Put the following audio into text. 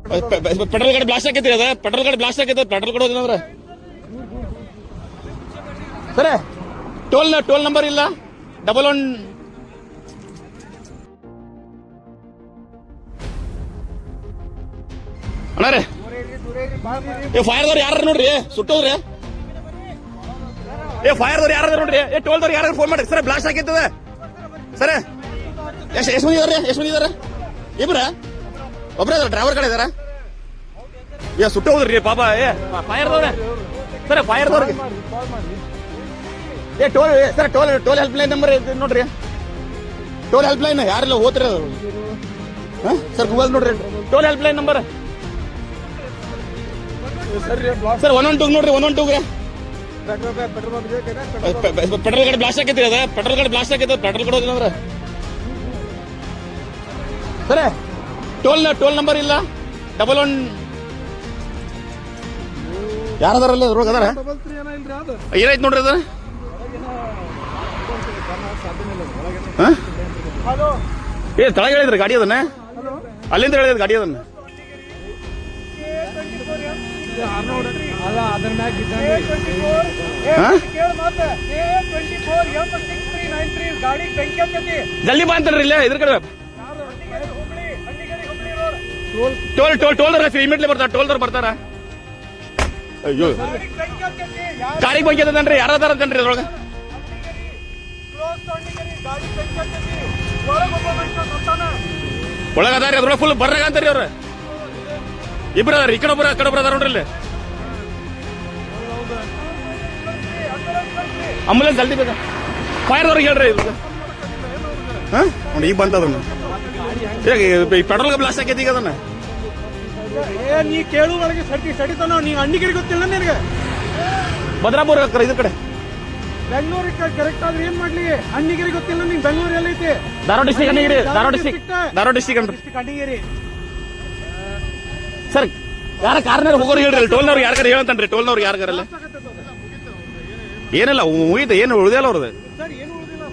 petrol ಗಾಡಿ blast ಆಗೈತಿ ಅದ ಪೆಟ್ರೋಲ್ ಗಾಡಿ ಬ್ಲಾಸ್ಟ್ ಆಗೈತೆ ಪೆಟ್ರೋಲ್ ಕೊಡೋದಂದ್ರೆ ಸರಿ ಟೋಲ್ ನಂಬರ್ ಇಲ್ಲ 11 ಅಣ್ಣ ರೀ ಫೈರ್ದವ್ರು ಯಾರು ನೋಡ್ರಿ ಸುಟ್ಟೋದ್ರಿ ಫೈರ್ದವ್ರು ಯಾರು ನೋಡ್ರಿ ಟೋಲ್ದವ್ರು ಯಾರು ಫೋನ್ ಮಾಡ್ರಿ ಸರ್ ಬ್ಲಾಸ್ಟ್ ಆಗೈತದ ಸರ್ ಎಷ್ಟು ಮಂದಿ ಇದಾರೆ ಎಷ್ಟು ಮಂದಿ ಇದಾರೆ ಇಬ್ರ ಒಬ್ರ ಡ್ರೈವರ್ ಕಡೆ ಇದಾರ ಸುಟ್ಟೋದ್ರಿ ಪಾಪ ಫೈರ್ದವ್ರೆ ಸರ್ ಫೈರ್ದವ್ರಿಗೆ toll sir toll helpline number ನೋಡ್ರಿ ಟೋಲ್ ಹೆಲ್ಪ್ ಲೈನ್ ಯಾರೆಲ್ಲ ಹೋದ್ರಿ ಅದು ಸರ್ ಗೂಗಲ್ ನೋಡ್ರಿ toll helpline number sir 112 ನೋಡ್ರಿ 112 ಪೆಟ್ರೋಲ್ ಗಾಡಿ ಬ್ಲಾಸ್ಟ್ ಆಗೈತಿ ಅದ ಪೆಟ್ರೋಲ್ ಗಾಡಿ ಬ್ಲಾಸ್ಟ್ ಆಗೈತೆ ಪೆಟ್ರೋಲ್ ಕೊಡೋದಂದ್ರೆ ಸರಿ ಟೋಲ್ ನಂಬರ್ ಇಲ್ಲ 11 ಯಾರದಾರಲ್ಲ ರೋಗ ಅದಾರ ಏನಾಯ್ತು ನೋಡ್ರಿ ಅದ ತಳಗ ಹೇಳಿದ್ರಿ ಗಾಡಿ ಅದನ್ನ ಅಲ್ಲಿಂದ ಹೇಳಿದ್ರಿ ಗಾಡಿ ಅದನ್ನ ಜಲ್ದಿ ಬಾ ಅಂತಾರ್ರಿ ಇಲ್ಲೇ ಇದ್ರ ಕಡೆ ಟೋಲ್ ಇಮಿಡಿಯೇಟ್ಲಿ ಬರ್ತಾರ ಟೋಲ್ದವ್ರು ಬರ್ತಾರ ಅಯ್ಯೋ ಗಾಡಿಗೆ ಬಗ್ಗೆ ಅದನ್ರಿ ಯಾರದಾರ ಅಂತನ್ರಿ ಅದ್ರೊಳಗ ಒಳಗದಾರಿ ಅದ್ರೊಳಗೆ ಫುಲ್ ಬರ್ರಾಗ ಅಂತಾರಿ ಅವ್ರ ಇಬ್ರು ಅದಾರ ಈ ಕಡೆ ಒಬ್ಬರ ಆ ಕಡೆ ಒಬ್ಬರ ಅದಾರ ನೋಡ್ರಿ ಇಲ್ಲಿ ಆಂಬುಲೆನ್ಸ್ ಜಲ್ದಿ ಬೇಕಾ ಫೈರ್ದವ್ರಿಗೆ ಹೇಳ್ರಿ ನೋಡಿ ಈಗ ಬಂತದನ್ನ ಈ ಪೆಟ್ರೋಲ್ ಬ್ಲಾಸ್ಟ್ ಆಗೈತಿ ಈಗ ಅದನ್ನ ನೀ ಕೇಳುವವರೆಗೆ ಸಡಿತಾನ ನೀ ಅಣ್ಣಿಗಿರಿ ಗೊತ್ತಿಲ್ಲ ನಿನಗೆ ಭದ್ರಾಪುರ ಇದ್ರ ಕಡೆ ಬೆಂಗಳೂರಿಗೆ ಕರೆಕ್ಟ್ ಆದ್ರೆ ಏನ್ ಮಾಡ್ಲಿ ಅಣ್ಣಿಗಿರಿ ಗೊತ್ತಿಲ್ಲ ನೀನ್ ಬೆಂಗಳೂರು ಎಲ್ಲ ಐತಿ Dharwad district Annigeri Dharwad district Annigeri sir ಯಾರ ಕಾರ್ನಾರ ಹೋಗೋರು ಹೇಳ್ರಿ ಟೋಲ್ನವ್ರು ಯಾರ್ಗಾರ ಹೇಳಂತನ್ರಿ ಟೋಲ್ನವ್ರು ಯಾರ್ಗಾರಲ್ಲ ಏನಿಲ್ಲ ಮುಗಿತ ಏನು ಉಳಿದಿಲ್ಲ ಅವ್ರದ್ದು ಸರ್ ಏನು ಉಳಿದಿಲ್ಲ